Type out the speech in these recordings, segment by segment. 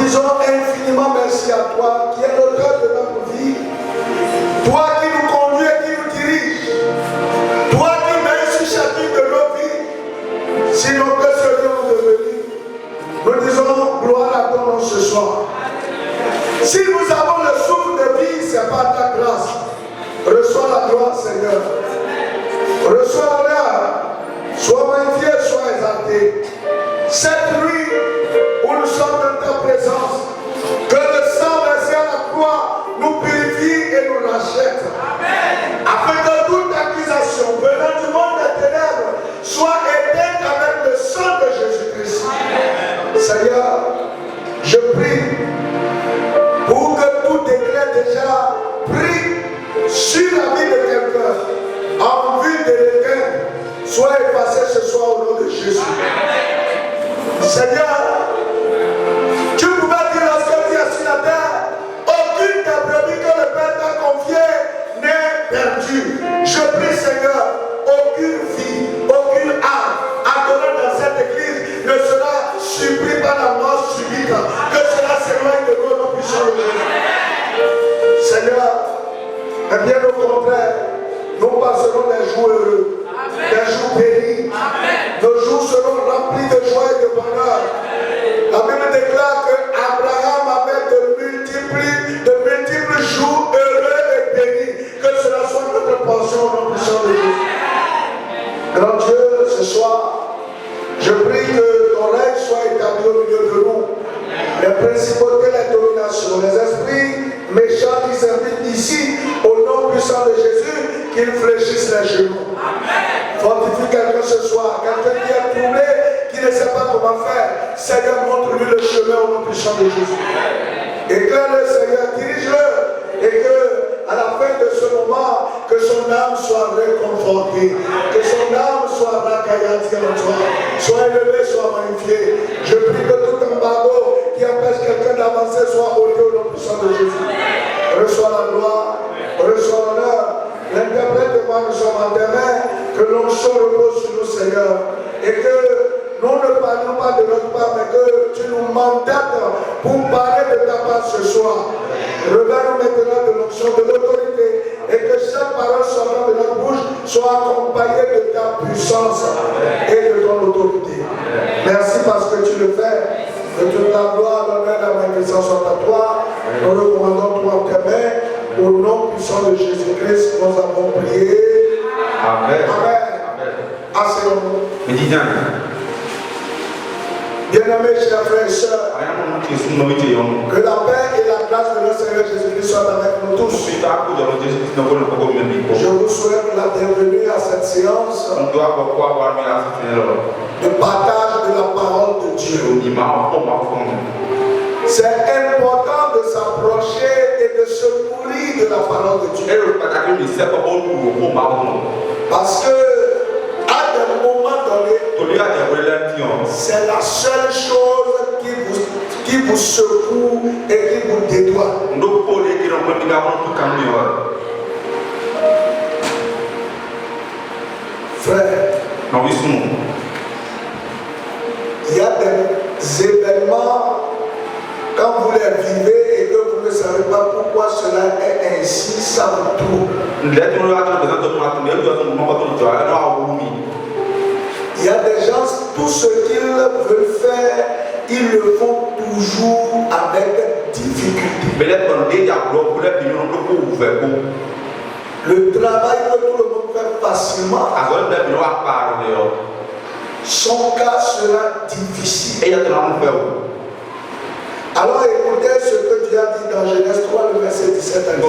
disons infiniment merci à toi qui est l'auteur de notre vie. Toi qui nous conduis et qui nous dirige. Toi qui veilles sur chacune de nos vies. Sinon que serions-nous devenus? Nous disons gloire à ton nom ce soir. Si nous avons le souffle de vie, c'est par ta grâce. Reçois la gloire, Seigneur. Reçois l'honneur. Sois magnifié, sois exalté. Cette nuit où nous sommes dans ta présence, que le sang versé à la croix nous purifie et nous rachète. Afin que toute accusation venant du monde des ténèbres soit éteinte avec le sang de Jésus-Christ. Seigneur, je prie pour que tout décret déjà pris sur la vie de quelqu'un en vue de l'éteindre soit effacé ce soir au nom de Jésus. Seigneur, tu pouvais dire lorsque tu es sur la terre, aucune des brebis que le Père t'a confiée n'est perdue. Je prie, Seigneur, aucune vie, aucune âme adorée dans cette église ne sera surprise par la mort subite. Que cela s'éloigne de nous, nous puissions le vivre. Seigneur, mais bien au contraire, nous passerons des jours heureux, des jours bénis. Nos jours seront remplis de joie et de bonheur. La Bible déclare qu'Abraham avait de multiples jours heureux et bénis. Que cela soit notre portion au nom puissant de Dieu. Grand Dieu, ce soir, je prie que ton règne soit établi au milieu de nous. Les principautés, les dominations, les esprits méchants qui s'invitent ici, au nom puissant de Jésus, qu'ils fléchissent les genoux. Fortifie quelqu'un ce soir, quelqu'un qui est troublé, qui ne sait pas comment faire. Seigneur, montre-lui le chemin au nom puissant de Jésus. Éclaire-le, Seigneur, dirige-le, et que, à la fin de ce moment, que son âme soit réconfortée, que son âme soit racaillantie en toi, soit élevée, soit magnifiée. Je prie que tout embargo qui empêche quelqu'un d'avancer soit ôté au nom puissant de Jésus. Reçois la gloire, reçois l'honneur. L'interprète de moi, nous sommes en tes mains, que l'onction repose sur nous, Seigneur, et que nous ne parlons pas de notre part, mais que tu nous mandates pour parler de ta part ce soir. Revers-nous maintenant de l'onction, de l'autorité, et que chaque parole sortant de notre bouche soit accompagnée de ta puissance et de ton autorité. Merci parce que tu le fais. Que toute la gloire, l'honneur, la magnificence soit à toi. Nous recommandons toi en tes mains. Au nom puissant de Jésus-Christ, nous avons prié. Amen. Amen. Asseyons-nous. Bien-aimés, chers frères et sœurs, que la paix et la grâce de notre Seigneur Jésus-Christ soient avec nous tous. Je vous souhaite la bienvenue à cette séance de partage de la parole de Dieu. C'est important de s'approcher et de se nourrir de la parole de Dieu. Parce que à des moments donnés, c'est la seule chose qui vous secoue et qui vous dédouane. Frère, il y a des événements, quand vous les vivez et que vous ne savez pas pourquoi cela est ainsi, ça vous trouble. Il y a des gens, tout ce qu'ils veulent faire, ils le font toujours avec difficulté. Le travail que tout le monde fait facilement, son cas sera difficile. Alors écoutez ce que Dieu a dit dans Genèse 3, le verset 17 à 17.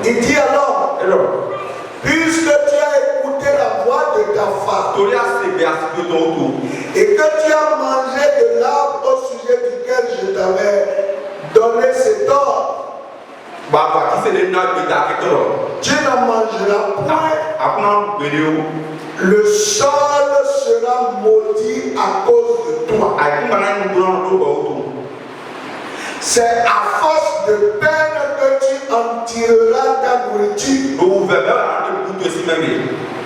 Il dit alors, puisque tu as écouté la voix de ta femme et que tu as mangé de l'arbre au sujet duquel je t'avais donné cet ordre, tu n'en mangeras point. Le sol sera maudit à cause de toi. C'est à force de peine que tu en tireras ta nourriture.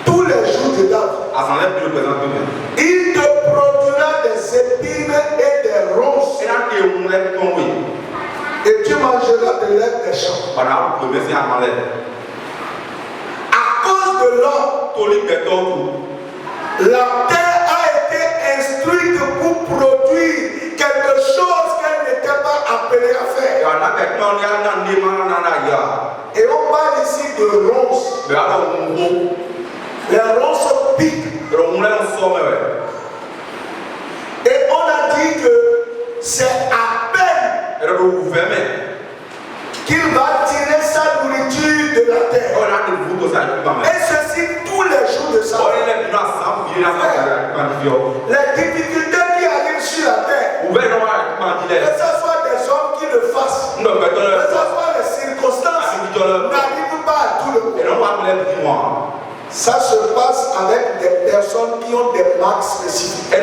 Tous les jours de ta vie. Il te produira des épines et des À cause de l'homme, la terre a été instruite pour produire quelque chose qu'elle n'était pas appelée à faire. Et on parle ici de ronces. Les ronces piquent. Et on a dit que c'est à peine qu'il va tirer sa nourriture de la terre. Et ceci tous les jours de sa vie. Les difficultés qui arrivent sur la terre, que ce soit des hommes qui le fassent, que ce soit les circonstances, n'arrivent pas à tout le monde. Ça se passe avec des personnes qui ont des marques spécifiques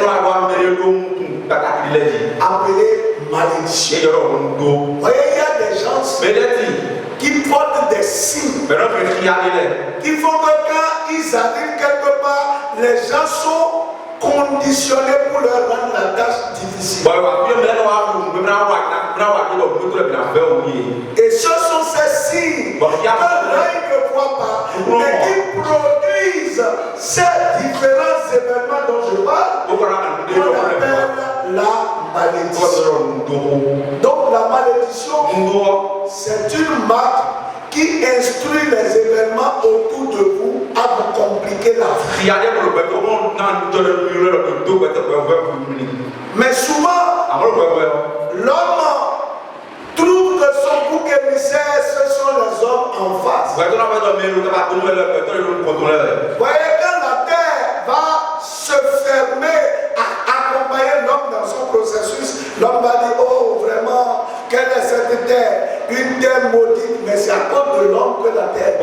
appelées malédictions. Vous voyez, il y a des gens qui portent des signes qui font que quand ils arrivent quelque part, les gens sont conditionnés pour leur rendre la tâche difficile. Et ce sont ces signes que l'œil ne voit pas, mais qui produisent ces différents événements dont je parle, qu'on appelle la malédiction. Donc la malédiction, c'est une marque qui instruit les événements autour de vous à vous compliquer la vie. Mais souvent, l'homme trouve que son bouc émissaire, ce sont les hommes en face. Vous voyez, quand la terre va se fermer à accompagner l'homme dans son processus, l'homme va dire, oh vraiment, quelle est cette terre? Une terre maudite, mais c'est à cause de l'homme que la terre.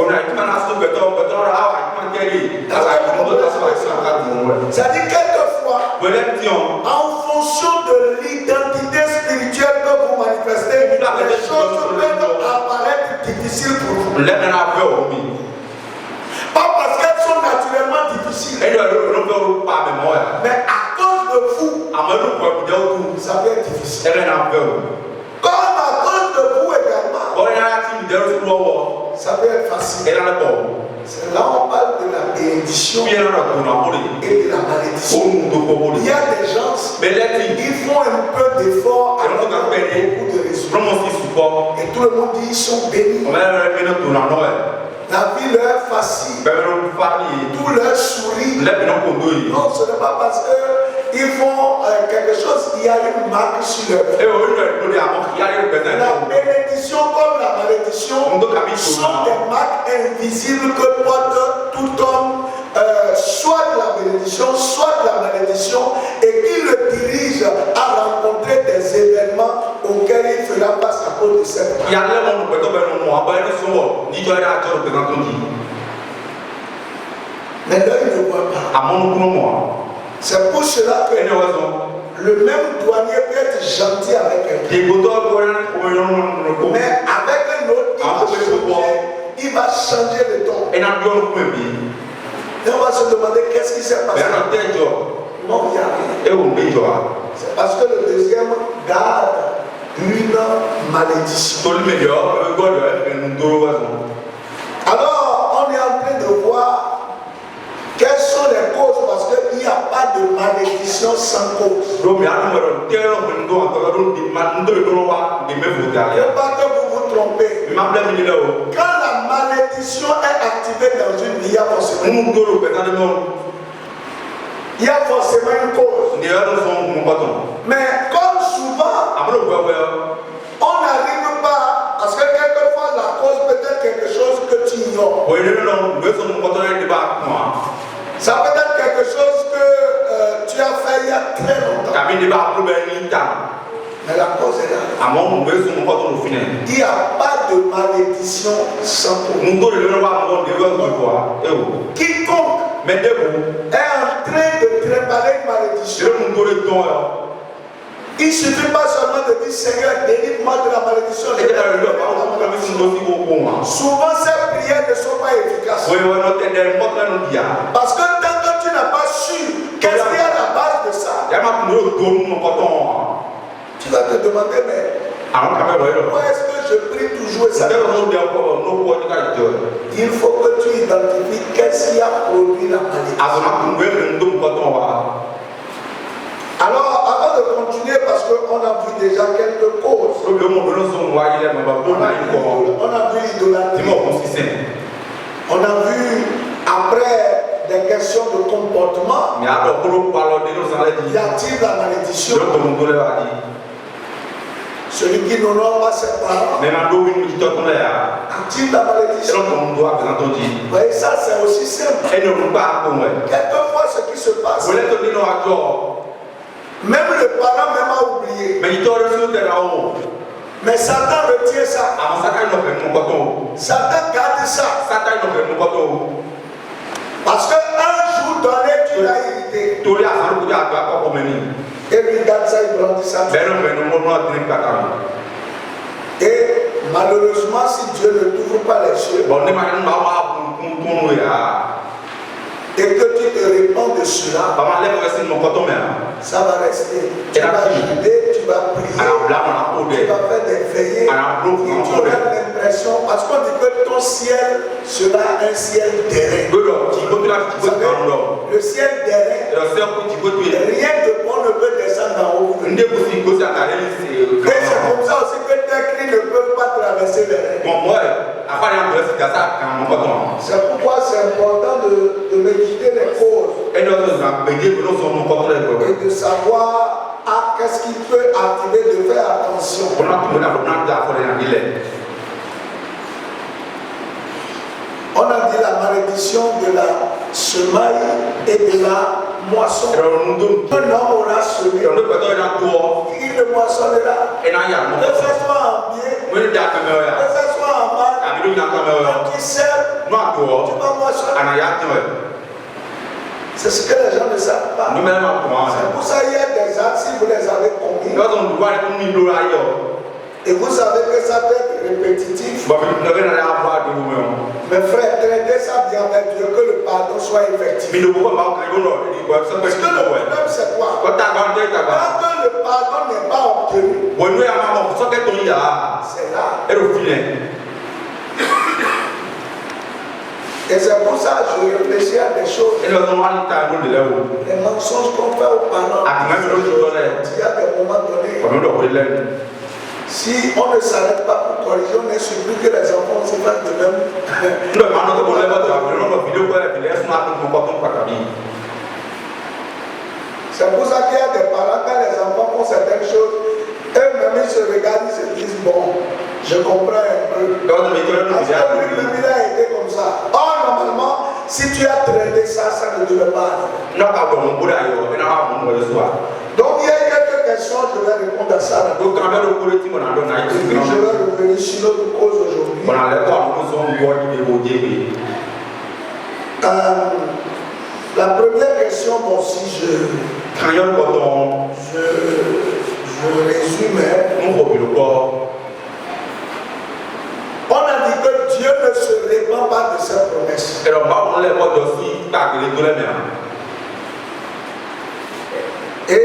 C'est-à-dire quelquefois, en fonction de l'identité spirituelle que vous manifestez, les choses peuvent apparaître difficiles pour vous. Pas parce qu'elles sont naturellement difficiles, mais à cause de vous, ça peut être difficile. Comme à cause de vous également, ça peut être facile. C'est là on parle de la bénédiction et de la malédiction. Il y a des gens qui font un peu d'effort alors qu'ils ont beaucoup de résultats. Et tout le monde dit ils sont bénis. La vie leur est facile. Tout leur sourit. Non, ce n'est pas parce qu'ils font quelque chose, il y a une marque sur leur vie. La bénédiction comme la malédiction sont des marques invisibles que porte tout homme, soit de la bénédiction, soit de la malédiction, et qui le dirige à rencontrer des événements auxquels il fera face à cause de cette marque. Mais l'œil ne voit pas. C'est pour cela que le même douanier peut être gentil avec quelqu'un. Mais avec un autre, il va changer le ton. Et on va se demander qu'est-ce qui s'est passé. Non, il n'y a rien. C'est parce que le deuxième garde une malédiction. Alors, on est en train de voir quelles sont les causes, parce qu'il n'y a pas de malédiction sans cause. Ne pas que vous vous trompez. Quand la malédiction est activée dans une vie, il y a forcément une cause. Mais comme souvent, on n'arrive pas, parce que quelquefois la cause peut être quelque chose que tu ignores. Ça peut être quelque chose que tu as fait il y a très longtemps. Mais la cause est là. Il n'y a pas de malédiction sans cause. Quiconque est en train de préparer une malédiction, il ne suffit pas seulement de dire Seigneur, délivre-moi de la malédiction. Souvent, ces prières ne sont pas efficaces. Parce que tant que tu n'as pas su qu'est-ce qu'il y a à la base de ça, tu vas te demander, mais où est-ce que je prie toujours et ça. Il faut que tu identifies qu'est-ce qui a produit la malédiction. Alors, avant de continuer, parce qu'on a vu déjà quelques causes. On a vu l'idolâtrie. On a vu après des questions de comportement. Y a-t-il la malédiction? Celui qui n'honore pas ses parents. A-t-il la malédiction? Vous voyez, ça c'est aussi simple. Quelquefois, ce qui se passe, même le parent même a oublié. Mais Satan retient ça. Satan garde ça. Parce qu'un jour donné, tu l'as irrité. Et lui garde ça, il brandit ça. Et malheureusement, si Dieu ne t'ouvre pas les yeux, et que tu te répands de cela, ça va rester. Tu vas juder, tu vas prier, tu vas faire des veillées, et tu auras l'impression, parce qu'on dit que ton ciel sera un ciel d'airain. Le ciel d'airain, rien de bon ne peut descendre en haut. Et c'est comme ça aussi que tes cris ne peuvent pas traverser l'airain. C'est pourquoi c'est important de méditer les causes et de savoir qu'est-ce qui peut activer, de faire attention. On a dit la malédiction de la semaille et de la moisson. Un homme aura semé, il le moissonnera. Que ce soit en bien, que ce soit en mal, quand tu sèmes, tu vas moissonner. C'est ce que les gens ne savent pas. C'est pour ça qu'il y a des actes, si vous les avez commis, et vous savez que ça peut être répétitif. Mais frère, traitez ça bien avec Dieu, que le pardon soit effectif. Parce que le problème c'est quoi? Quand le pardon n'est pas obtenu, c'est là. Et c'est pour ça que je réfléchis à des choses. Les mensonges qu'on fait aux parents. Il y a des moments donnés. Si on ne s'arrête pas pour corriger, on est surpris que les enfants se fassent de même. C'est pour ça qu'il y a des parents, quand les enfants font certaines choses, eux-mêmes ils se regardent, ils se disent bon, je comprends un peu. Parce que lui-même il a été comme ça. Or, normalement, si tu as traité ça, ça ne devait pas arriver. Donc il y a quelques questions, je vais répondre à ça. Et puis je vais revenir sur notre cause aujourd'hui. La première question, bon, si je résume, on a dit que Dieu ne se répand pas de ses promesses. Et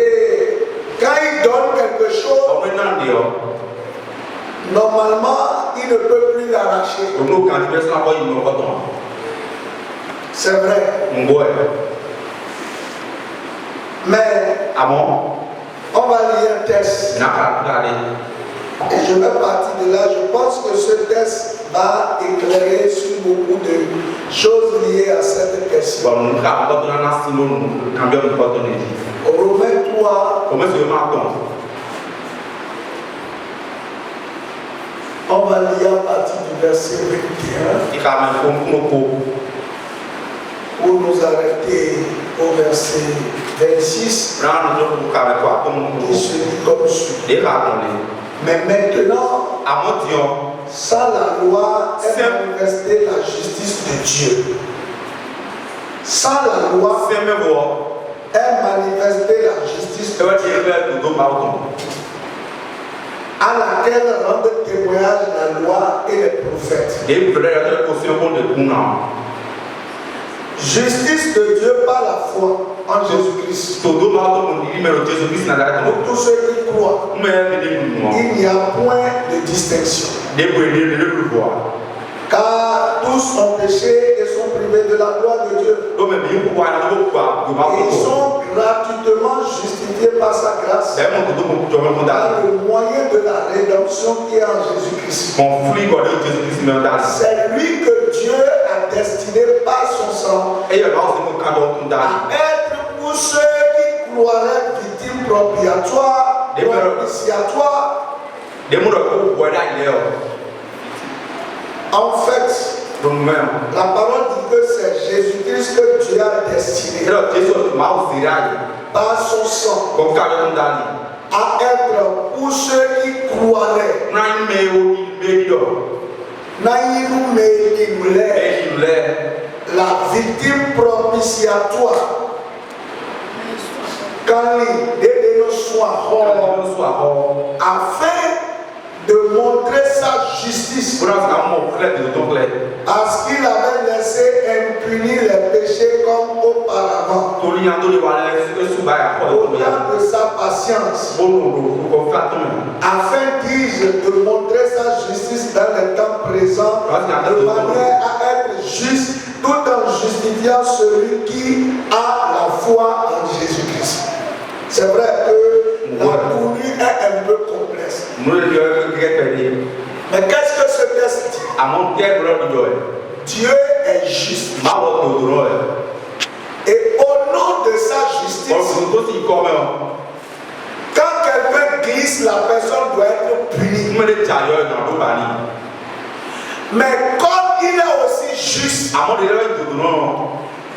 quand il donne quelque chose, normalement, il ne peut plus l'arracher. C'est vrai. Mais on va lire un test. Et je vais partir de là. Je pense que ce test va éclairer sur beaucoup de choses liées à cette question. Romains 3. On va lire à partir du verset 21. Pour nous arrêter au verset 26. Il se dit comme suit. Mais maintenant, sans la loi est manifestée la justice de Dieu. Sans la loi est manifestée la justice de Dieu, à laquelle rendent témoignage la loi et les prophètes. Justice de Dieu par la foi en Jésus-Christ. Pour tous ceux qui croient, il n'y a point de distinction. Car tous ont péché et sont privés de la gloire de Dieu. Ils sont gratuitement justifiés par sa grâce, par le moyen de la rédemption qui est en Jésus-Christ. C'est lui que Dieu a destiné par son sang à être pour ceux qui croiraient victimes propitiatoires, propitiatoires. En fait, la parole dit que c'est Jésus-Christ que Dieu a destiné par son sang à être pour ceux qui croiraient. La victime propitiatoire. Afin de montrer sa justice, parce qu'il avait laissé impuni les péchés comme auparavant, au temps de sa patience, afin, dis-je, de montrer sa justice dans le temps présent, de manière à être juste, tout en justifiant celui qui a la foi en Jésus-Christ. C'est vrai que la tournure est un peu complexe. Mais qu'est-ce que ce texte dit? Dieu est juste. Et au nom de sa justice, quand quelqu'un glisse, la personne doit être punie. Mais comme il est aussi juste,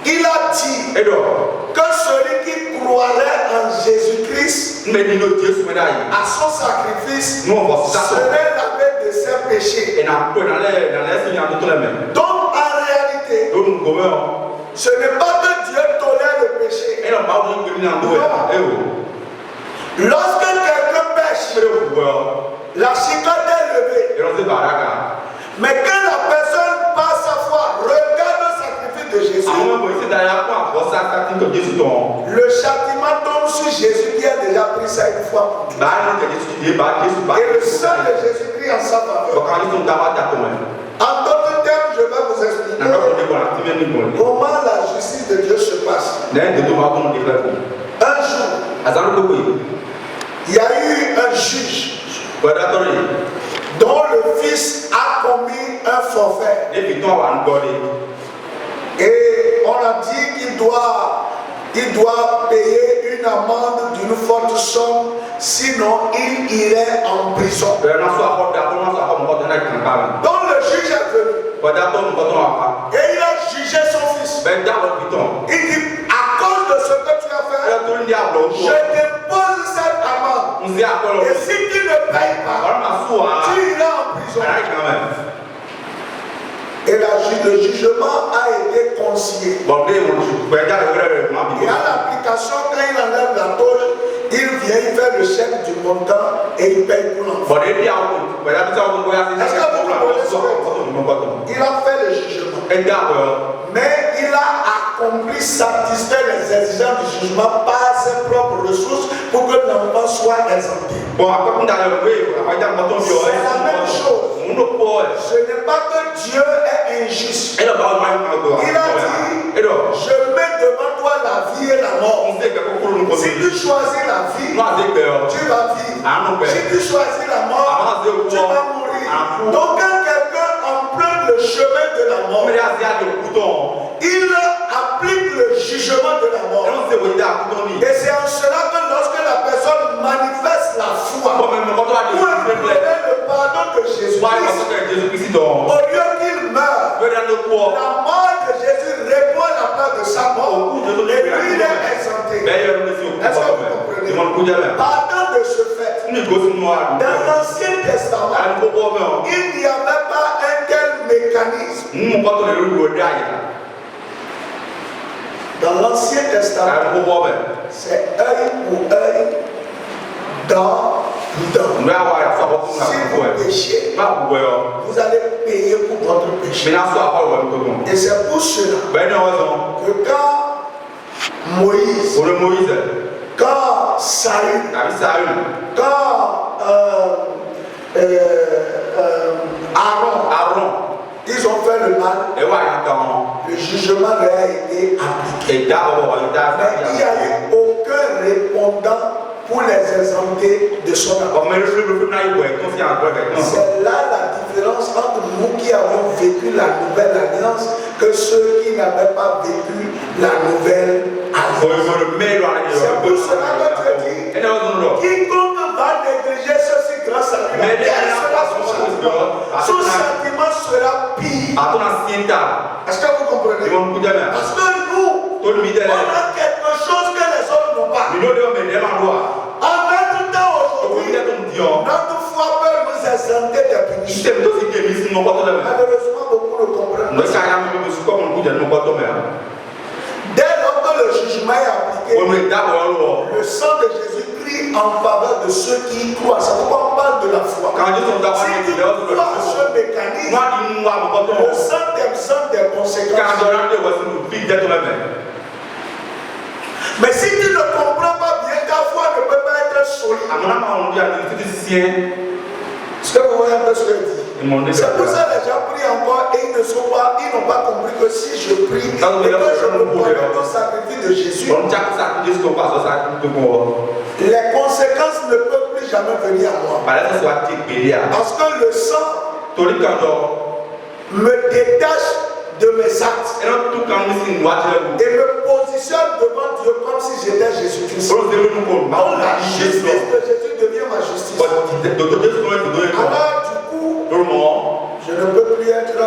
il a dit que celui qui croirait en Jésus-Christ à son sacrifice serait lavé de ses péchés. Donc en réalité, ce n'est pas que Dieu tolère le péché. Lorsque quelqu'un pêche, la chicotte est levée. Mais quand la personne par sa foi regarde le sacrifice de Jésus, le châtiment tombe sur Jésus qui a déjà pris ça une fois pour toutes. Et le sang de Jésus-Christ en sa faveur. En d'autres termes, je vais vous expliquer comment la justice de Dieu se passe. Un jour, il y a eu un juge dont le fils a commis un forfait. Et on a dit qu'il doit payer une amende d'une forte somme, sinon il irait en prison. Donc le juge est venu et il a jugé son fils. Il dit, à cause de ce que tu as fait, je dépose cette amende. Et si tu ne payes pas, tu iras en prison. Et le jugement a été concilié. Et à l'application, quand il enlève la tôle, il vient, il fait le chèque du montant et il paye pour l'enfant. Est-ce que vous comprenez? Il a fait le jugement. Mais il a accompli, satisfait les exigences du jugement par ses propres ressources pour que l'enfant soit exempté. C'est la même chose. Ce n'est pas que Dieu est injuste. Il a dit, je mets devant toi la vie et la mort. Si tu choisis la vie, tu vas vivre. Si tu choisis la mort, tu vas mourir. Donc quand quelqu'un emprunte le chemin de la mort, il applique le jugement de la mort. Et c'est en cela que lorsque la personne manifeste la foi ou implorer le pardon de Jésus-Christ, au lieu qu'il meure, la mort de Jésus répond à la place de sa mort et lui il est exempté. Est-ce que vous comprenez? Partant de ce fait, dans l'Ancien Testament, il n'y avait pas un tel mécanisme. Dans l'Ancien Testament, c'est œil pour œil, dent pour dent. Si vous péchez, vous allez payer pour votre péché. Et c'est pour cela que quand Moïse, quand Saül, quand jugement a été appliqué. Mais il n'y a eu aucun répondant pour les exempter de son accord. C'est là la différence entre nous qui avons vécu la nouvelle alliance que ceux qui n'avaient pas vécu la nouvelle alliance. C'est pour cela que Dieu dit, quiconque va négliger ceci grâce à lui, quel sera son sentiment? Son sentiment sera pire. Est-ce que vous comprenez? Parce que nous, on a quelque chose que les autres n'ont pas. En notre temps aujourd'hui, notre foi peut nous exempter des punitions. Malheureusement, beaucoup ne comprennent pas. Dès lors que le jugement est appliqué, le sang de Jésus crie en faveur de ceux qui y croient. C'est pourquoi on parle de la foi. Si tu crois à ce mécanisme, le sang t'absente des conséquences. Mais si tu ne comprends pas bien, ta foi ne peut pas être solide. Est-ce que vous voyez un peu ce que je dis? C'est pour ça que les gens prient encore et ils n'ont pas compris que si je prie et que je me connecte au sacrifice de Jésus, les conséquences ne peuvent plus jamais venir à moi. Parce que le sang me détache de mes actes et me positionne devant Dieu comme si j'étais Jésus-Christ. Donc la justice de Jésus devient ma justice. Alors du coup, je ne peux plus être,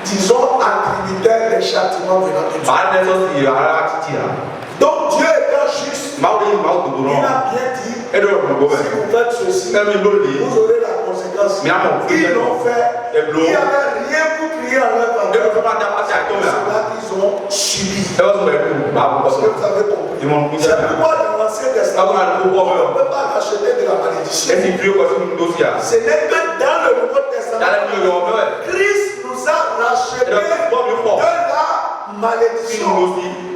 disons, attributaire des châtiments venant de Dieu. Donc Dieu étant juste, il a bien dit, si vous faites ceci, vous aurez la conséquence. Ils l'ont fait, il n'y avait rien pour crier en leur faveur. C'est cela qu'ils ont subi. Est-ce que vous avez compris? C'est pourquoi dans l'Ancien Testament, on ne peut pas racheter de la malédiction. Ce n'est que dans le Nouveau Testament, Christ nous a racheté de la malédiction.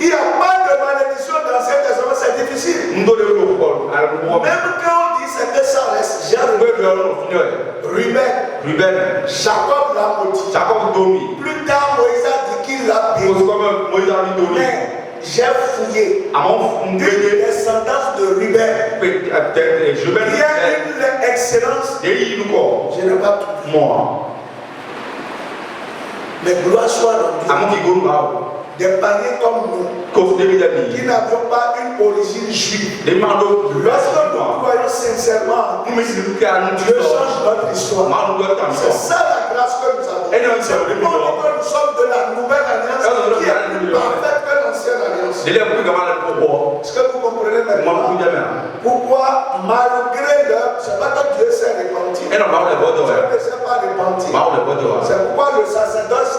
Il n'y a pas de malédiction dans l'Ancien Testament, c'est difficile. Même quand on dit c'est que ça reste, j'ai Ruben, Jacob l'a maudit. Plus tard, Moïse a dit qu'il l'a béni. Mais j'ai fouillé une descendance de Ruben. Il y a une excellence. Je n'ai pas trouvé. Mais gloire soit rendue. Des païens comme nous, qui n'avions pas une origine juive, lorsque nous croyons sincèrement, Dieu change notre histoire. C'est ça la grâce que nous avons. C'est pour nous que nous sommes de la nouvelle alliance qui est plus parfaite que l'ancienne alliance. Est-ce que vous comprenez maintenant? Pourquoi, malgré l'heure, c'est pas que Dieu s'est repenti. Dieu ne s'est pas repenti. C'est pourquoi le sacerdoce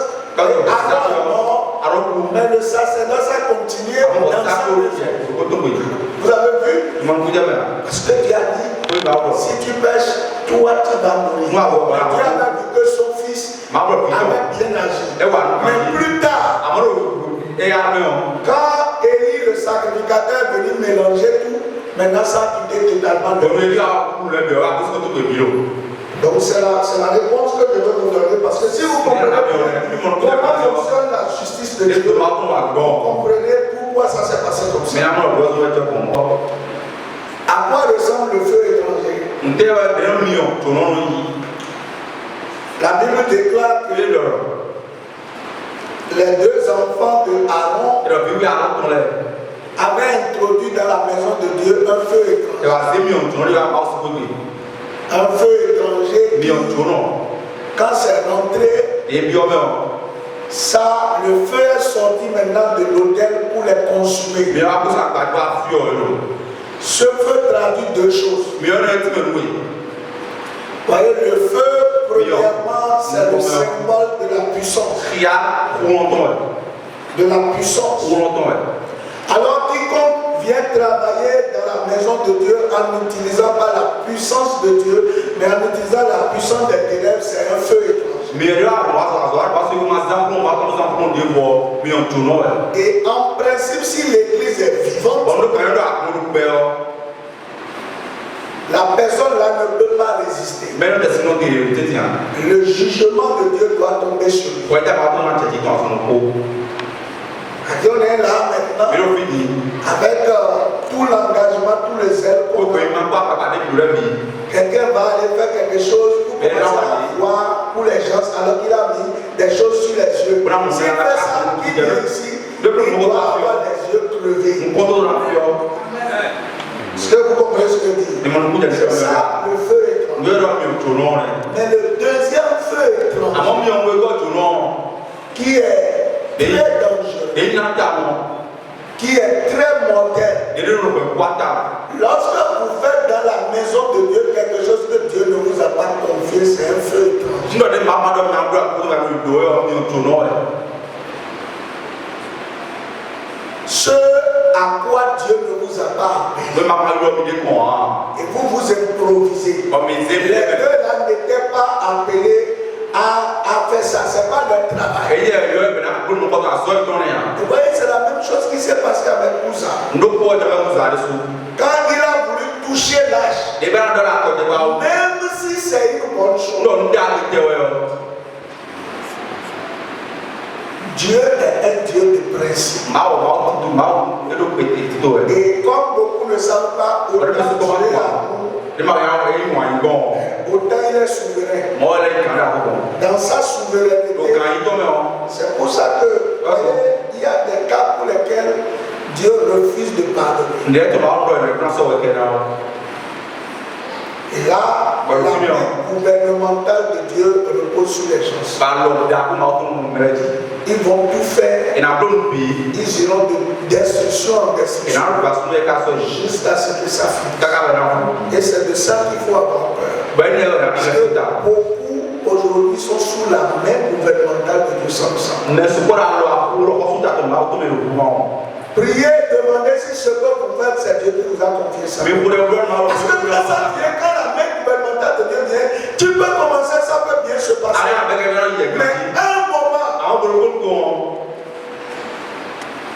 mais le sacerdoce a continué dans sa vie. Vous avez vu? Parce que Dieu a dit, si tu pêches, toi tu vas mourir. Dieu avait dit que son fils avait bien agi. Mais plus tard, quand Élie le sacrificateur est venu mélanger tout, maintenant ça a quitté totalement de Donc c'est la réponse que je veux vous donner, parce que si vous comprenez comment fonctionne la justice de Dieu, vous comprenez pourquoi ça s'est passé comme ça. À quoi ressemble le feu étranger? La Bible déclare que les deux enfants de Aaron avaient introduit dans la maison de Dieu un feu étranger. Un feu étranger qui, quand c'est rentré, ça, le feu est sorti maintenant de l'autel pour les consumer. Ce feu traduit deux choses. Voyez, le feu, premièrement, c'est le symbole de la puissance. De la puissance. Alors, quiconque vient travailler dans la maison de Dieu en n'utilisant pas la puissance de Dieu, mais en utilisant la puissance des ténèbres, c'est un feu étranger. Et en principe, si l'église est vivante, la personne là ne peut peut pas résister. Mais le jugement de Dieu doit tomber sur lui. On est là maintenant avec tout l'engagement, tous les ailes. Quelqu'un va aller faire quelque chose pour commencer à voir pour les gens alors qu'il a mis des choses sur les yeux. S'il fait ça, il vient ici, il doit avoir les yeux crevés. Est-ce que vous comprenez ce que je dis? C'est ça le feu étrange. Mais le deuxième feu étrange qui est très dangereux, qui est très mortel. Lorsque vous faites dans la maison de Dieu quelque chose que Dieu ne vous a pas confié, c'est un feu étrange. Ce à quoi Dieu ne vous a pas appelé. Et vous vous improvisez. Les deux là n'étaient pas appelés à faire ça. Ce n'est pas leur travail. Vous voyez, c'est la même chose qui s'est passée avec Moussa. Quand il a voulu toucher l'âge, même si c'est une bonne chose, Dieu est un Dieu de principe. Et comme beaucoup ne savent pas, autant il est souverain. Dans sa souveraineté, c'est pour ça que il y a des cas pour lesquels Dieu refuse de pardonner. Et là, la main gouvernementale de Dieu repose sur les gens. Ils vont tout faire. Ils iront de destruction en destruction jusqu'à ce que ça finisse. Et c'est de ça qu'il faut avoir peur. Parce que beaucoup aujourd'hui sont sous la main gouvernementale de Dieu sans sang. Priez, demandez si ce que vous faites, c'est Dieu qui vous a confié ça. Parce que quand ça vient, quand la main gouvernementale de Dieu vient, tu peux commencer, ça peut bien se passer. Mais un moment,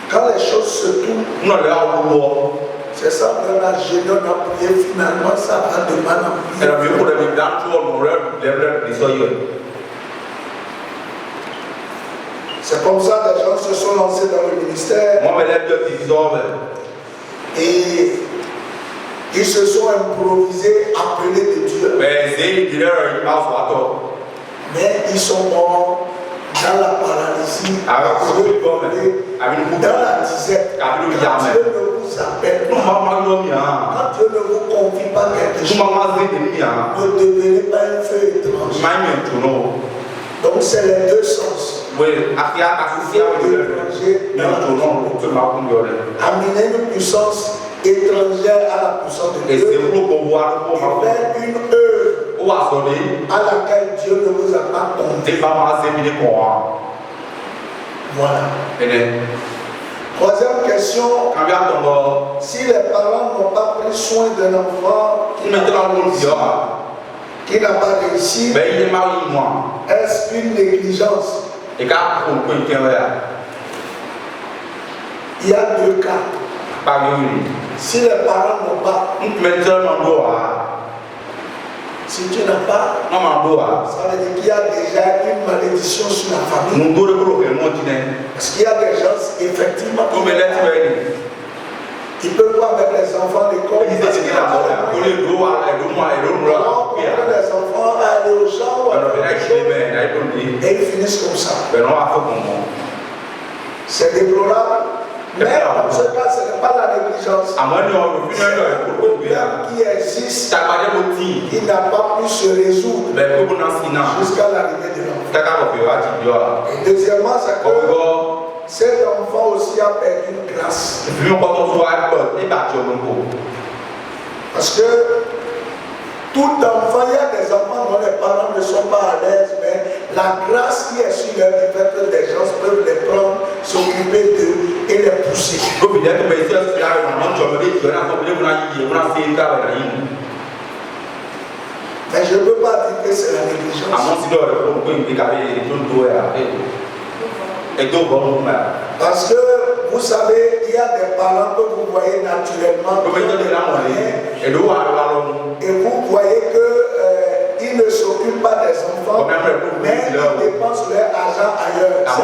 quand les choses se tournent, c'est ça que la génie a prié, finalement ça va de mal en pire. C'est comme ça que les gens se sont lancés dans le ministère. Et ils se sont improvisés, appelés de Dieu. Mais ils sont morts dans la paralysie, dans la disette. Quand Dieu ne vous appelle pas, quand Dieu ne vous confie pas quelque chose, ne devenez pas un feu étrange. Donc c'est les deux sens. Amener une puissance étrangère à la puissance de Dieu. Faire une œuvre à laquelle Dieu ne vous a pas confié. Voilà. Troisième question. Si les parents n'ont pas pris soin d'un enfant qui n'a pas réussi, est-ce une négligence? Il y a deux cas. Si les parents n'ont pas, si tu n'as pas, ça veut dire qu'il y a déjà une malédiction sur la famille. Parce qu'il y a des gens, effectivement, ils peuvent pas mettre les enfants à l'école. Les enfants à aller aux gens et ils finissent comme ça. C'est déplorable. Mais dans ce cas, ce n'est pas la négligence. C'est un problème qui existe, qui n'a pas pu se résoudre jusqu'à l'arrivée de l'enfant. Et deuxièmement, c'est que cet enfant aussi a perdu une grâce. Parce que tout enfant, il y a des enfants dont les parents ne sont pas à l'aise, mais la grâce qui est sur leur vie fait que des gens peuvent les prendre, s'occuper d'eux et les pousser. Mais je ne peux pas dire que c'est la négligence. Parce que vous savez, il y a des parents que vous voyez naturellement et vous voyez que enfants, mais ils dépensent leur argent ailleurs. C'est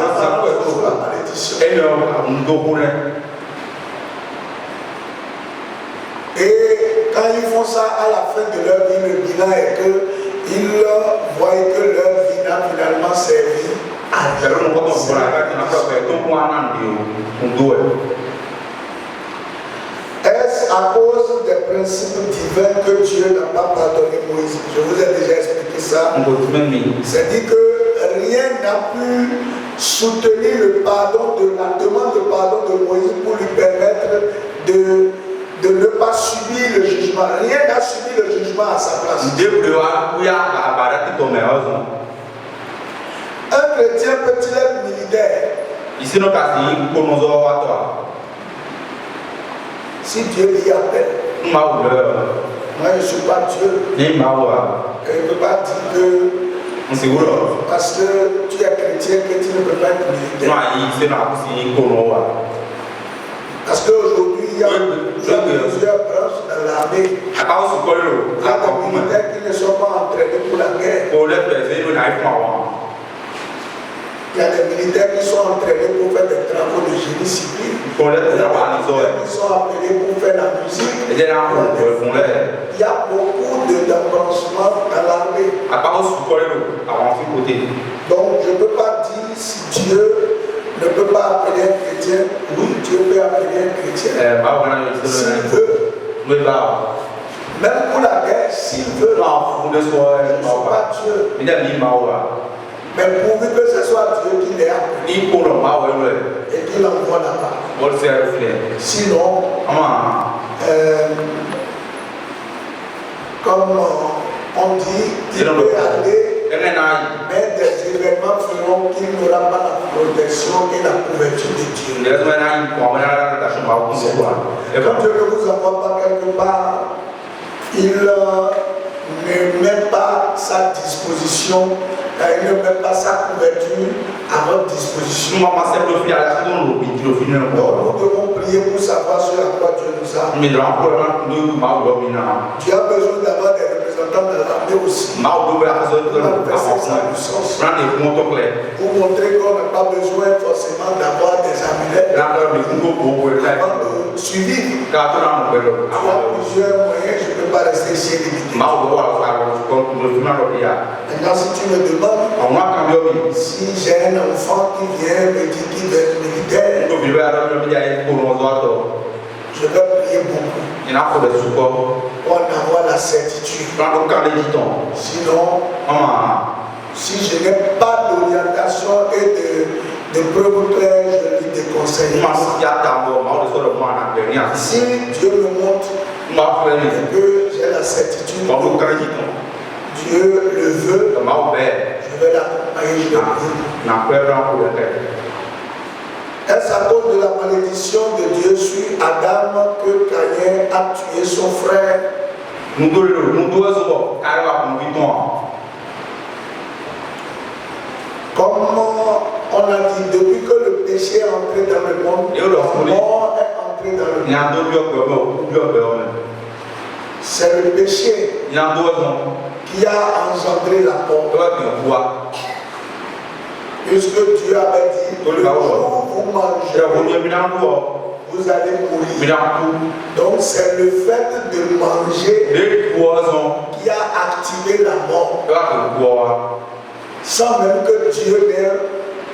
la malédiction. Et quand ils font ça à la fin de leur vie, le bilan est qu'ils voient que leur vie n'a finalement servi à rien. Est-ce à cause des principes divins que Dieu n'a pas pardonné Moïse? Je vous ai déjà expliqué ça. C'est-à-dire que rien n'a pu soutenir le pardon la demande de pardon de Moïse pour lui permettre de ne pas subir le jugement. Rien n'a subi le jugement à sa place. Un chrétien peut-il être militaire? Si Dieu l'y appelle. Moi je ne suis pas Dieu. Et il ne peut pas dire que parce que tu es chrétien que tu ne peux pas être militaire. Parce qu'aujourd'hui, il y a plusieurs branches dans l'armée. Il y a des militaires qui ne sont pas entraînés pour la guerre. Il y a des militaires qui sont entraînés pour faire des travaux de génie civil. Il y a des militaires qui sont appelés pour faire la musique. Il y a beaucoup d'embranchements dans l'armée. Donc je ne peux pas dire si Dieu ne peut pas appeler un chrétien. Oui, Dieu peut appeler un chrétien. S'il veut. Même pour la guerre, s'il veut. Je ne suis pas Dieu. Mais pourvu que ce soit Dieu qui l'ait appelé et qu'il l'envoie là-bas. Sinon, comme on dit, il peut aller, mais des événements feront qu'il n'aura pas la protection et la couverture de Dieu. Quand Dieu ne vous envoie pas quelque part, il ne met pas sa disposition, il ne met pas sa couverture à votre disposition. Donc nous devons prier pour savoir ce à quoi Dieu nous a. Tu as besoin d'avoir des représentants de l'armée aussi. Pour montrer qu'on n'a pas besoin forcément d'avoir des amulettes avant de suivre. Tu as plusieurs moyens, je ne peux pas rester ici limité. Maintenant, si tu me demandes si j'ai un enfant qui vient me dire qu'il veut être militaire, je vais prier beaucoup pour en avoir la certitude. Sinon, si je n'ai pas d'orientation et de preuves claires, je lui déconseille. Si Dieu me montre que j'ai la certitude, Dieu le veut, je vais l'accompagner, je vais prier. Est-ce à cause de la malédiction de Dieu sur Adam que Caïn a tué son frère? Comme on a dit, depuis que le péché est entré dans le monde, la mort est entrée dans le monde. C'est le péché qui a engendré la mort. Puisque Dieu avait dit, le jour où vous mangez, vous allez mourir. Donc c'est le fait de manger qui a activé la mort. Sans même que Dieu n'ait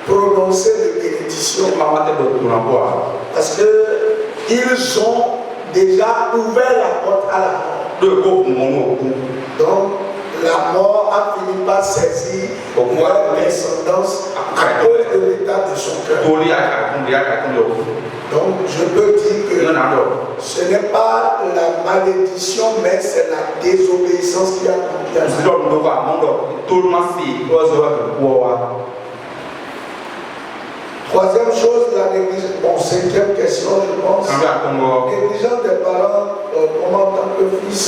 prononcé de bénédiction. Parce qu'ils ont déjà ouvert la porte à la mort. Donc la mort a fini par saisir leur descendance à cause de l'état de son cœur. Donc je peux dire que ce n'est pas la malédiction, mais c'est la désobéissance qui a conduit à ça. Troisième chose, la négligence. Bon, cinquième question, je pense. Négligence des parents, comment en tant que fils,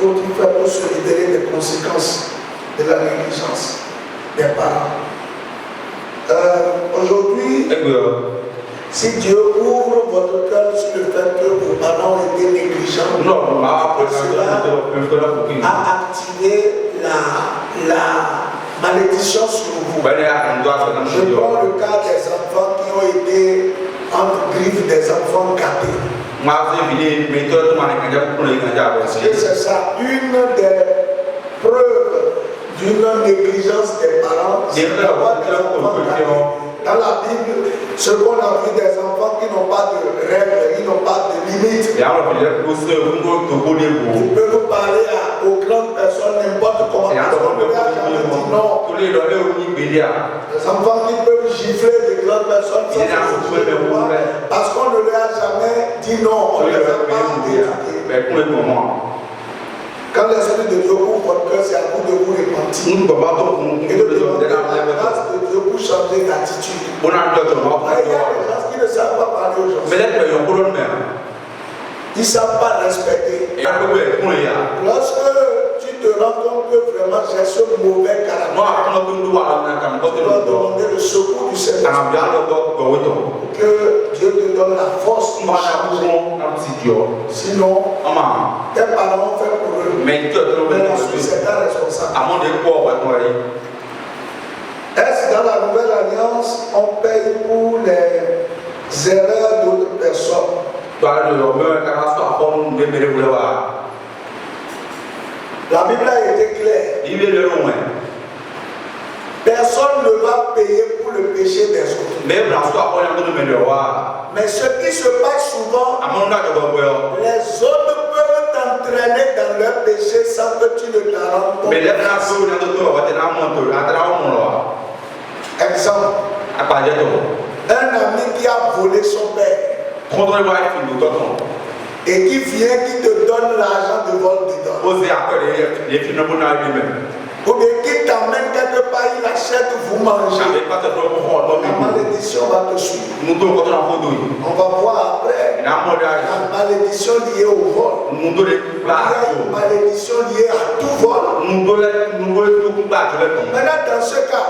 faut-il faire pour se libérer des conséquences de la négligence des parents? Aujourd'hui, si Dieu ouvre votre cœur sur le fait que vos parents ont été négligents, cela a activé malédiction sur vous. Je prends le cas des enfants qui ont été entre griffes des enfants gâtés. Parce que c'est ça, une des preuves d'une négligence des parents, c'est d'avoir des enfants gâtés. Dans la Bible, ce qu'on a vu des enfants qui n'ont pas de règles, ils n'ont pas de limites. Tu peux nous parler aux grandes personnes, n'importe comment, parce qu'on ne leur a jamais dit non. Les enfants qui peuvent gifler des grandes personnes, parce qu'on ne leur a jamais dit non, on ne les a pas éduqués. Quand l'Esprit de Dieu ouvre votre cœur, c'est à vous de vous repentir. Et de demander la grâce de Dieu pour changer d'attitude. Il y a des gens qui ne savent pas parler aux gens. Ils ne savent pas respecter. Lorsque tu te rends compte que vraiment j'ai ce mauvais caractère, tu dois demander le secours du Seigneur. Que Dieu te donne la force pour changer. Sinon, tes parents ont fait pour eux. Mais ensuite, c'est ta responsabilité. Est-ce dans la nouvelle alliance, on paye pour les erreurs d'autres personnes? La Bible a été claire. Personne ne va payer pour le péché des autres. Mais ce qui se passe souvent, les autres peuvent t'entraîner dans leur péché sans que tu ne t'en rendes compte. Exemple, un ami qui a volé son père et qui vient, qui te donne l'argent de vol dedans. Ou bien qui t'amène quelque part, il achète, vous mangez. La malédiction va te suivre. On va voir après la malédiction liée au vol. Il y a une malédiction liée à tout vol. Maintenant, dans ce cas,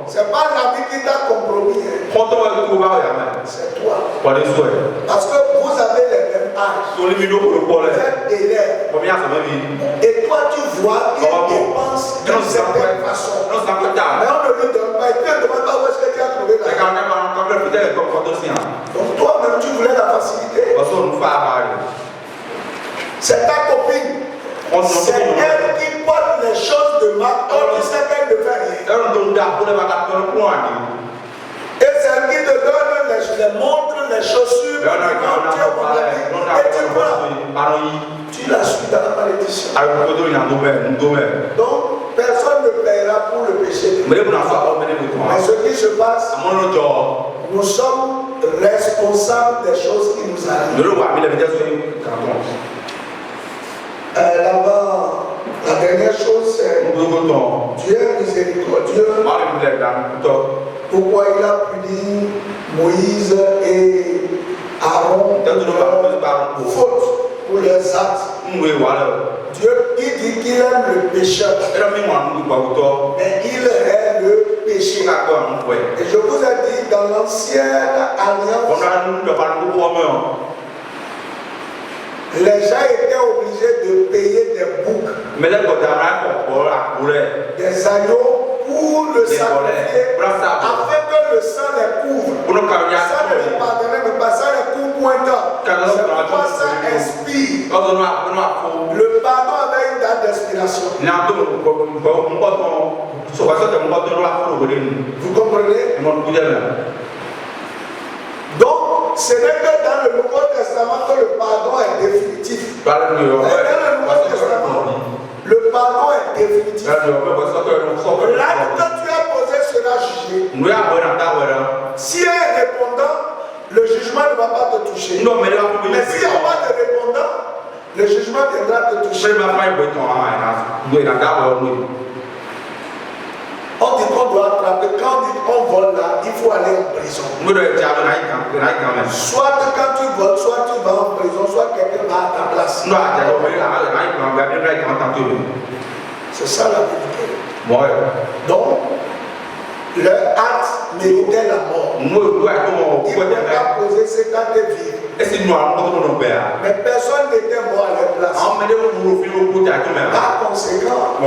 c'est pas l'ami qui t'a compromis. C'est toi. Parce que vous avez les mêmes âges. Vous êtes élèves. Et toi, tu vois qu'il dépense d'une certaine façon. Mais on ne lui donne pas. Et puis, on ne demande pas où est-ce que tu as trouvé l'argent. Donc, toi-même, tu voulais la facilité. C'est ta copine. C'est elle qui porte les choses de marque. On tu sais qu'elle ne fait rien. Et c'est elle qui te donne les montres, les chaussures. Et tu prends. Tu la suis dans la malédiction. Donc, personne ne paiera pour le péché. Mais ce qui se passe, nous sommes responsables des choses qui nous arrivent. Là-bas, la dernière chose, c'est Dieu est miséricordieux. Pourquoi il a puni Moïse et Aaron pour faute, pour leurs actes. Dieu, il dit qu'il aime le pécheur, mais il est le péché. Et je vous ai dit, dans l'ancienne alliance, les gens étaient obligés de payer des boucs, des agneaux pour le sacrifier, afin que le sang les couvre. Ça ne les pardonnait même pas, ça les couvre pour un temps. C'est pourquoi ça inspire. Le pardon avait une date d'expiration. Vous comprenez? Donc, ce n'est que dans le Nouveau Testament que le pardon est définitif. Dans le Nouveau Testament, le pardon est définitif. L'acte que tu as posé sera jugé. Si elle est répondant, le jugement ne va pas te toucher. Mais s'il n'y a pas de répondant, le jugement viendra te toucher. On dit qu'on doit attraper. Quand on dit qu'on vole là, il faut aller en prison. Soit quand tu voles, soit tu vas en prison, soit quelqu'un va à ta place. C'est ça la vérité. Donc, leur acte méritait la mort. Il ne peut pas poser ses actes vivre. Mais personne n'était mort à leur place. Par conséquent,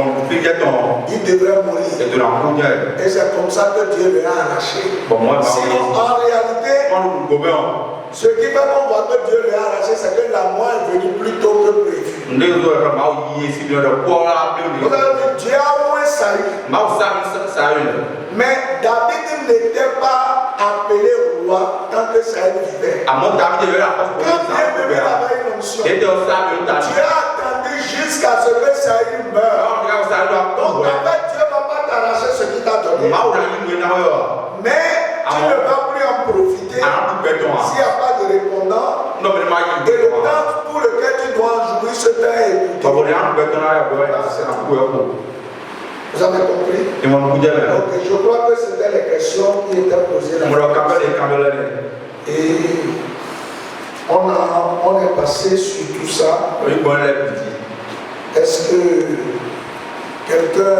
il devrait mourir. Et c'est comme ça que Dieu lui a arraché. Sinon, en réalité, ce qui fait qu'on voit que Dieu lui a arraché, c'est que la mort est venue plus tôt que prévu. Vous avez vu, Dieu a moins Saül. Mais David n'était pas appelé roi tant que Saül vivait. Quand Dieu avait une onction, Dieu a attendu jusqu'à ce que Saül meure. Donc en fait, Dieu ne va pas t'arracher ce qu'il t'a donné. Mais tu ne vas plus en profiter s'il n'y a pas de répondant. Et le temps pour lequel tu dois en jouir, ce temps est écouté. Vous avez compris? Ok, je crois que c'était les questions qui étaient posées là. Et on est passé sur tout ça. Est-ce que quelqu'un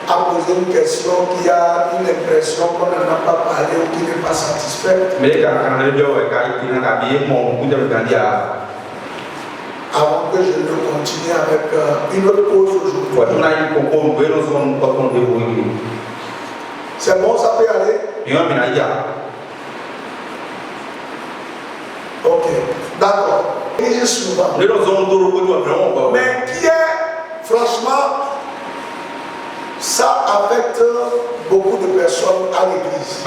a posé une question qui a une impression qu'on n'en a pas parlé ou qui n'est pas satisfaite? Avant que je ne continue avec une autre cause aujourd'hui. C'est bon, ça peut aller? Ok, d'accord. Il souvent. Mais qui est, franchement, ça affecte beaucoup de personnes à l'église.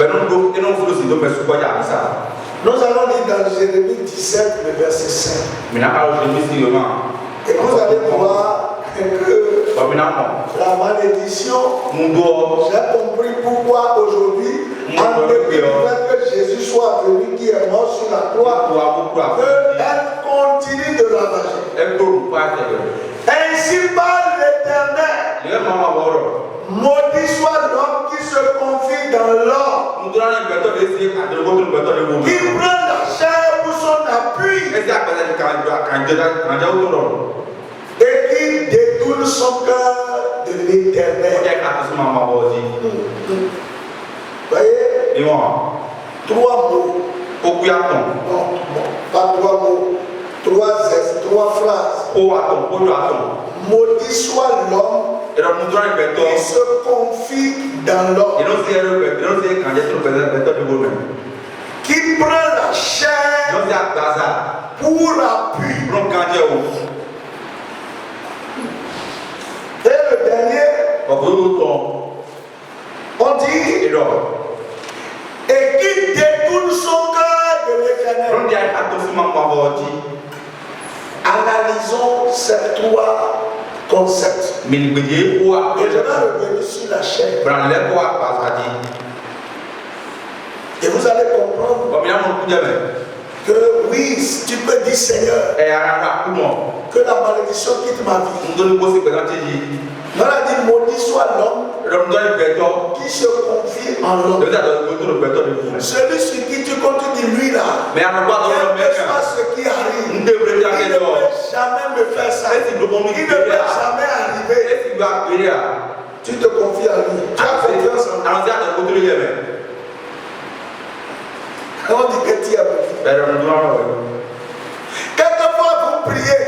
Nous allons lire dans Jérémie 17, le verset 5. Et vous allez voir que la malédiction, j'ai compris pourquoi aujourd'hui, en dépit du fait que Jésus soit venu, qui est mort sur la croix, qu'elle continue de ravager. Ainsi parle l'Éternel. Maudit soit l'homme qui se confie dans l'or, qui prend la chair pour son appui et qui détourne son cœur de l'Éternel. Voyez? 3 mots. Non, pas 3 mots. 3 phrases. Maudit soit l'homme qui se confie dans l'homme, qui prend la chair pour appui. Et le dernier, on dit, et qui détourne son cœur de l'Éternel. Analysons ces 3 concepts. Et je vais revenir sur la chair. Et vous allez comprendre que oui, tu peux dire Seigneur, que la malédiction quitte ma vie. On a dit maudit soit l'homme qui se confie en l'homme. Celui sur qui tu comptes dire lui là, quel que soit ce qui arrive, il ne peut jamais me faire ça. Il ne peut jamais arriver. Tu te confies à lui. Tu as confiance en lui. On dit que tu as confiance. Quelquefois vous priez,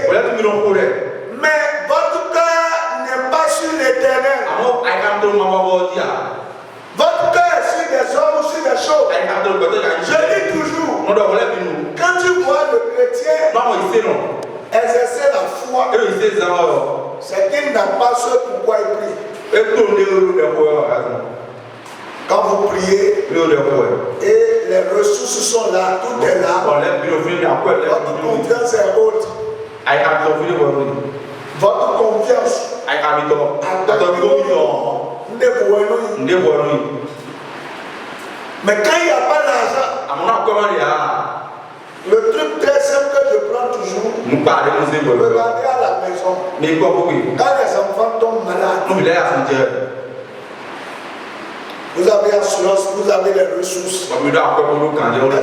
mais votre cœur n'est pas sur l'Éternel. Votre cœur est sur des hommes ou sur des choses. Je dis toujours, quand tu vois le chrétien exercer la foi, c'est qu'il n'a pas ce pourquoi il prie. Quand vous priez, et les ressources sont là, tout est là, votre confiance est haute. Votre confiance mais quand il n'y a pas d'argent, le truc très simple que je prends toujours, regardez à la maison, quand les enfants tombent malades, vous avez assurance, vous avez les ressources. Est-ce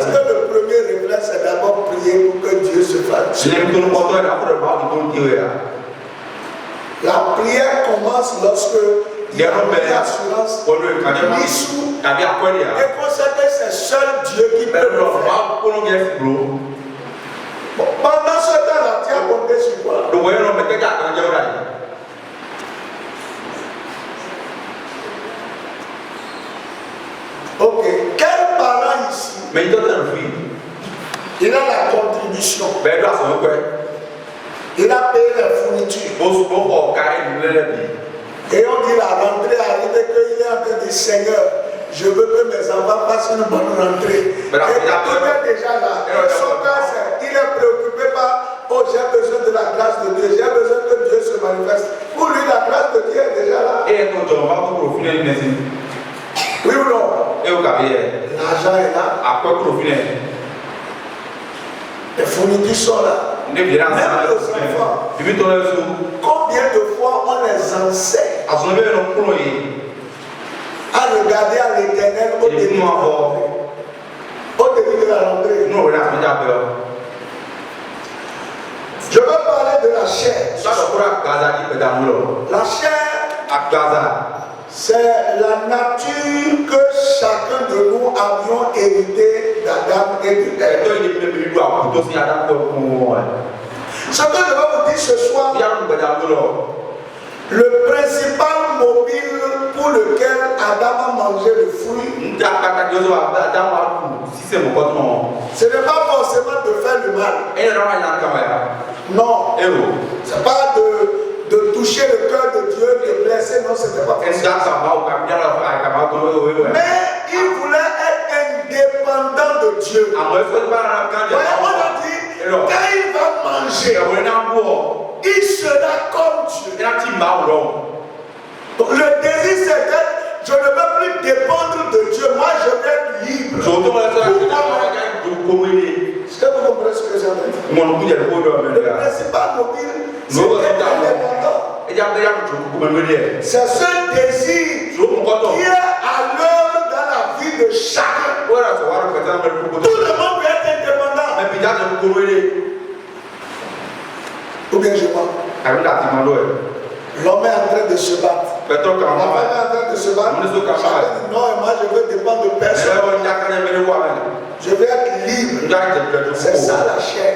que le premier réflexe est d'abord prier pour que Dieu se fasse? La prière commence lorsque il y a une assurance, l'issue, et qu'on sait que c'est seul Dieu qui peut le faire. Bon, pendant ce temps-là, tu as compté sur quoi? Mais il doit être free. Il a la contribution. Ben, il doit se faire. Il a payé les fournitures. Et on dit la rentrée arrive qu'il est en train de dire Seigneur, je veux que mes enfants fassent une bonne rentrée. Et quand il est déjà là, son cœur, il est préoccupé par oh, j'ai besoin de la grâce de Dieu, j'ai besoin que Dieu se manifeste. Pour lui, la grâce de Dieu est déjà là. Oui ou non? L'argent est là. Les fournitures sont là. Même les enfants. Combien de fois on les enseigne à regarder à l'Éternel au début de la rentrée? Je veux parler de la chair. La chair, c'est la nature que chacun de nous avions hérité d'Adam et de Ève. Ce que je vais vous dire ce soir, le principal mobile pour lequel Adam a mangé le fruit, ce n'est pas forcément de faire le mal. Non. Ce n'est pas de toucher le cœur de Dieu, de blesser, non, ce n'est pas forcément. Mais il voulait être indépendant de Dieu. On a dit, quand il va manger, il sera comme Dieu. Donc le désir c'est que je ne veux plus dépendre de Dieu, moi je vais être libre. Est-ce que vous comprenez ce que j'ai dit? Le principal mobile, c'est d'être indépendant. C'est ce désir qui est à l'œuvre dans la vie de chacun. Tout le monde peut être indépendant. Ou bien je mens. L'homme est en train de se battre. La femme est en train de se battre. Chacun dit non, moi je veux dépendre de personne. Je veux être libre. C'est ça la chair.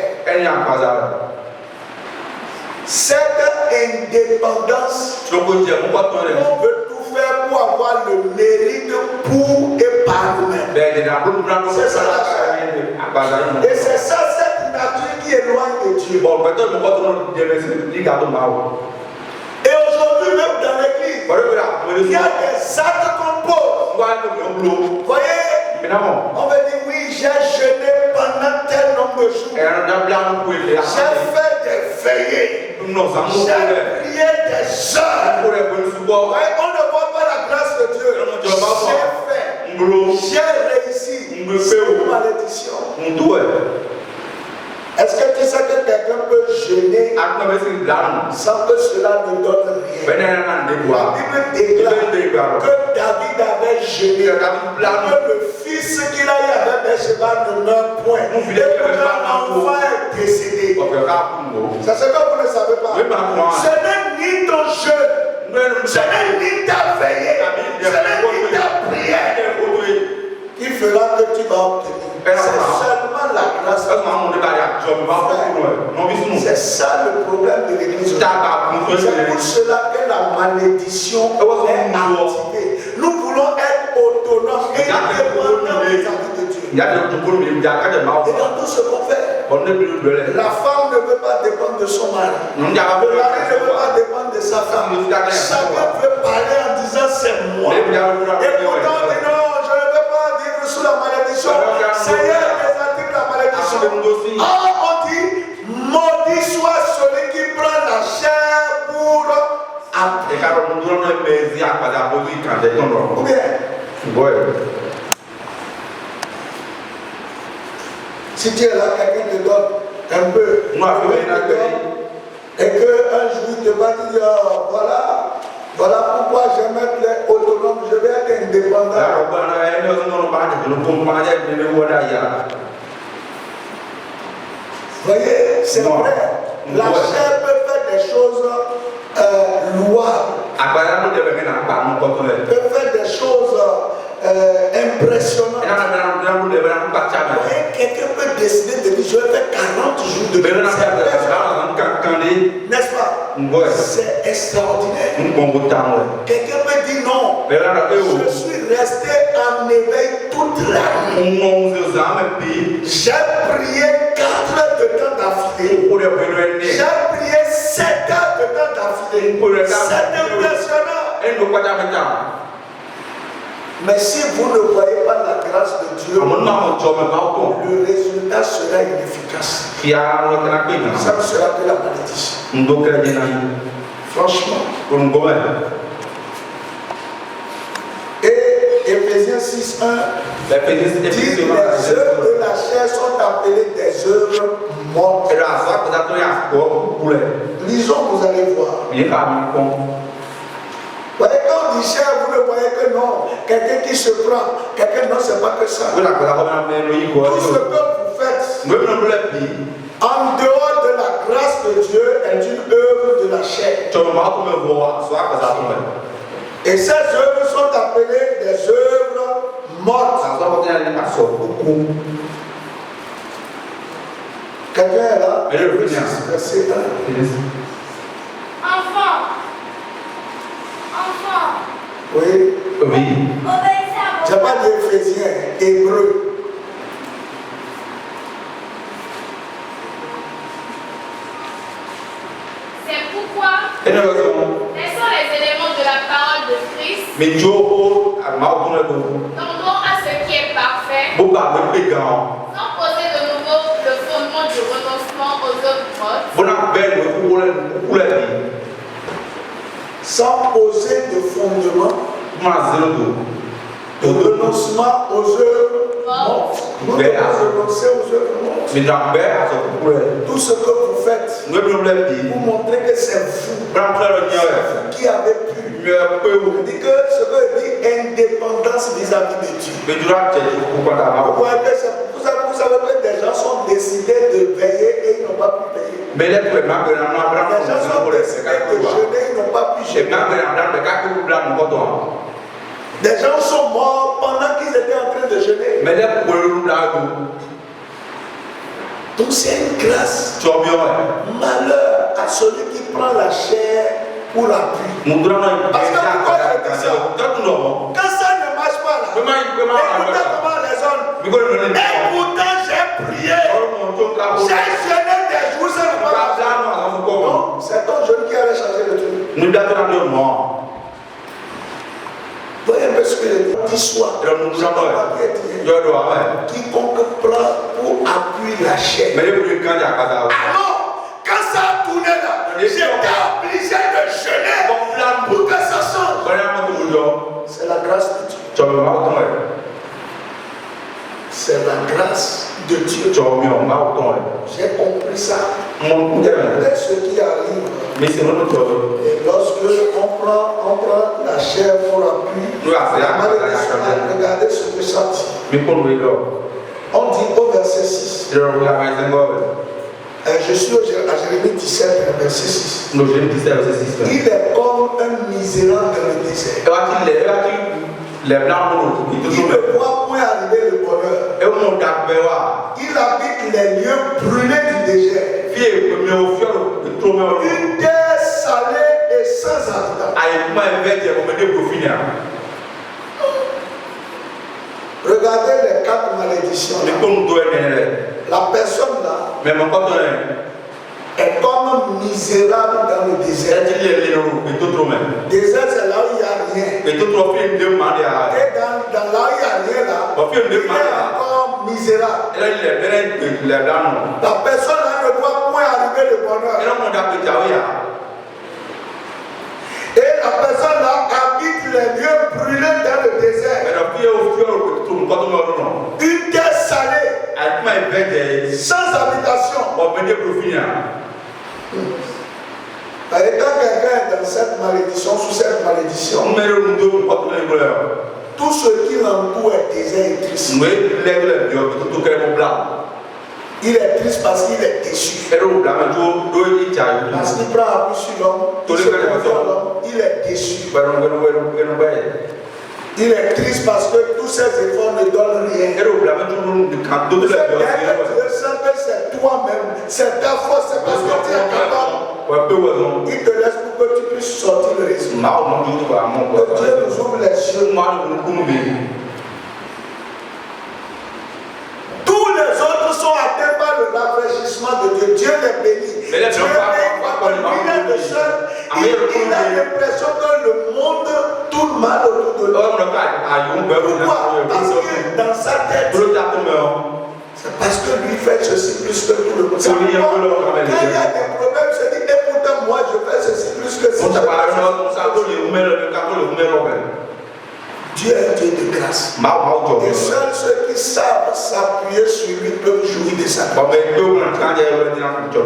Cette indépendance, on veut tout faire pour avoir le mérite pour et par nous-mêmes. C'est ça la chair. Et c'est ça cette nature qui éloigne de Dieu. Et aujourd'hui même dans l'église, il y a des actes qu'on pose. Vous voyez, on veut dire oui, j'ai jeûné pendant tel nombre de jours. J'ai fait des veillées. J'ai prié des heures. On ne voit pas la grâce de Dieu. J'ai réussi. C'est une malédiction. Est-ce que tu sais que quelqu'un peut jeûner sans que cela ne donne rien? La Bible déclare que David avait jeûné, que le fils qu'il a eu avec Bathsheba ne meurt point, et que l'enfant est décédé. C'est ce que vous ne savez pas. Ce n'est ni ton jeûne, ce n'est ni ta veillée, ce n'est ni ta prière qui fera que tu vas obtenir. C'est seulement la grâce. C'est ça le problème de l'église. C'est pour cela que la malédiction est activée. Nous voulons être autonomes et indépendants vis-à-vis de Dieu. Et dans tout ce qu'on fait, la femme ne veut pas dépendre de son mari. Le mari ne veut pas dépendre de sa femme. Chacun veut parler en disant c'est moi. Et pourtant on dit non, je ne veux pas vivre sous la malédiction. Seigneur, désactive la malédiction. Or on dit, maudit soit celui qui prend la chair pour apprendre. Ou bien, si tu es là, quelqu'un te donne un peu, et qu'un jour il te va dire, voilà pourquoi j'aime être autonome, je vais être indépendant. Vous voyez, c'est vrai. La chair peut faire des choses louables. Peut faire des choses impressionnantes. Quelqu'un peut décider de dire je vais faire 40 jours de jeûne. N'est-ce pas? c'est extraordinaire. Quelqu'un me dit non. Je suis resté en éveil toute la nuit. J'ai prié 4 heures de temps d'affilée. J'ai prié 7 heures de temps d'affilée. C'est impressionnant. Mais si vous ne voyez pas la grâce de Dieu, le résultat sera inefficace. Ça ne sera que la malédiction. Franchement. Et Éphésiens 6:1 dit les œuvres de la chair sont appelées des œuvres mortes. Lisons, vous allez voir. Vous voyez, quand on dit chair, vous ne voyez que non. Quelqu'un qui se prend, quelqu'un non, c'est pas que ça. Tout ce que vous faites en dehors de la grâce de Dieu est une œuvre de la chair. Et ces œuvres sont appelées des œuvres mortes. Quelqu'un est là? Verset 1. Enfant. Oui. Je n'ai pas dit Éphésiens, Hébreu. C'est pourquoi quels sont les éléments de la parole de Christ. Tendons à ce qui est parfait. Sans poser de nouveau le fondement du renoncement aux œuvres mortes. Sans poser de fondement, de renoncement aux œuvres mortes. Nous devons renoncer aux œuvres mortes. Tout ce que vous faites, vous montrez que c'est vous qui avez pu. On dit que ce que dit indépendance vis-à-vis de Dieu. Vous savez que des gens sont décidés de veiller et ils n'ont pas pu payer. Les gens sont décidés de jeûner, ils n'ont pas pu jeûner. Des gens sont morts pendant qu'ils étaient en train de jeûner. Donc c'est une grâce. Malheur à celui qui prend la chair pour l'appui. Parce que pourquoi je dis ça? Quand ça ne marche pas là, écoutez comment les hommes. Et pourtant j'ai prié. J'ai jeûné des jours, ça ne va pas marcher. Non, c'est ton jeune qui allait changer le truc. Voyez un peu ce que je dis soir. Quiconque prend pour appui la chair. Alors, quand ça a tourné là, j'étais obligé de jeûner pour que ça change. C'est la grâce de Dieu. C'est la grâce de Dieu. J'ai compris ça. Peut-être ce qui arrive. Et lorsque on prend la chair pour appui, regardez ce que ça dit. On dit au verset 6. Je suis à Jérémie 17, verset 6. Il est comme un misérable dans le désert. Il ne voit point arriver le bonheur. Il habite les lieux brûlés du désert. Une terre salée et sans habitants. Regardez les 4 malédictions. La personne là est comme misérable dans le désert. Le désert, c'est là où il n'y a rien. Et dans là où il n'y a rien là, il est encore misérable. La personne là ne voit point arriver le bonheur. Et la personne là habite les lieux brûlés dans le désert. Une terre salée, sans habitation. Et quand quelqu'un est dans cette malédiction, sous cette malédiction, tout ce qui l'entoure est désert et triste. Il est triste parce qu'il est déçu. Parce qu'il prend appui sur l'homme, il se confie à l'homme, il est déçu. Il est triste parce que tous ses efforts ne donnent rien. Tu ressens que c'est toi-même, c'est ta force, c'est parce que tu es capable. Il te laisse pour que tu puisses sortir le résultat. Que Dieu nous ouvre les yeux. Tous les autres sont atteints par le rafraîchissement de Dieu. Dieu les bénit. Dieu les bénit parce qu'il est le seul. Il a l'impression que le monde tourne mal autour de lui. Pourquoi? Parce que dans sa tête, c'est parce que lui fait ceci plus que tout le monde. Quand il y a des problèmes, il se dit, et pourtant moi je fais ceci plus que ceci. Dieu est un Dieu de grâce. Et seuls ceux qui savent s'appuyer sur lui peuvent jouir de sa grâce.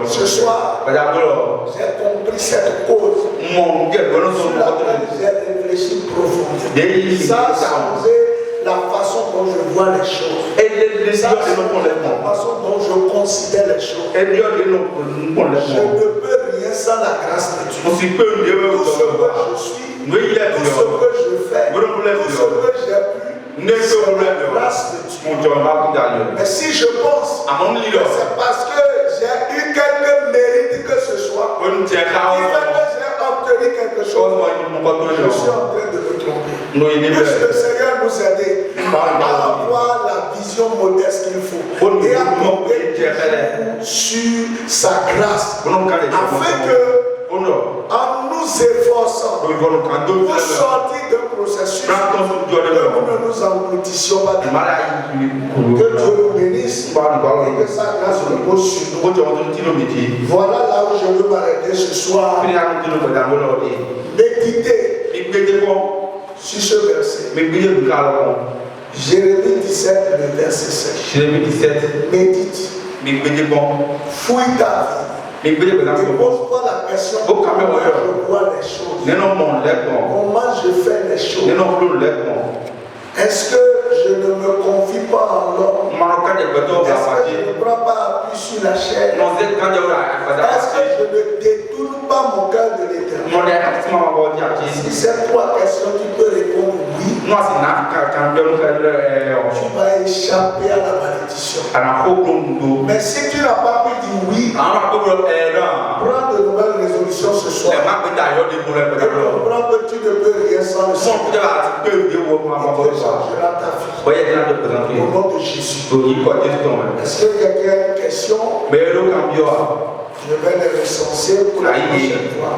Ce soir, j'ai compris cette cause sur laquelle j'ai réfléchi profondément. Ça a changé la façon dont je vois les choses. Ça a changé la façon dont je considère les choses. Je ne peux rien sans la grâce de Dieu. Tout ce que je suis, tout ce que je fais, tout ce que j'ai pu, c'est la grâce de Dieu. Mais si je pense que c'est parce que j'ai eu quelques mérites que ce soit, qui fait que j'ai obtenu quelque chose, je suis en train de me tromper. Puisse le Seigneur nous aider à avoir la vision modeste qu'il faut et à tomber sur sa grâce, afin que en nous efforçant pour sortir d'un processus, que nous ne nous engloutissions pas. Que Dieu nous bénisse et que sa grâce repose sur nous. Voilà là où je veux m'arrêter ce soir. Méditez sur ce verset. Jérémie 17, le verset 7. Médite. Fouille ta vie. Et pose-toi la question, comment je vois les choses, comment je fais les choses. Est-ce que je ne me confie pas en l'homme? Est-ce que je ne prends pas appui sur la chair? Est-ce que je ne détourne pas mon cœur de l'Éternel? Si ces trois questions, tu peux répondre oui. Tu vas échapper à la malédiction. Mais si tu n'as pas pu dire oui, prends de nouvelles résolutions ce soir. Et comprends que tu ne peux rien sans le Seigneur. Il changera ta vie. Au nom de Jésus. Est-ce que quelqu'un a une question? Je vais les recenser pour la prochaine fois.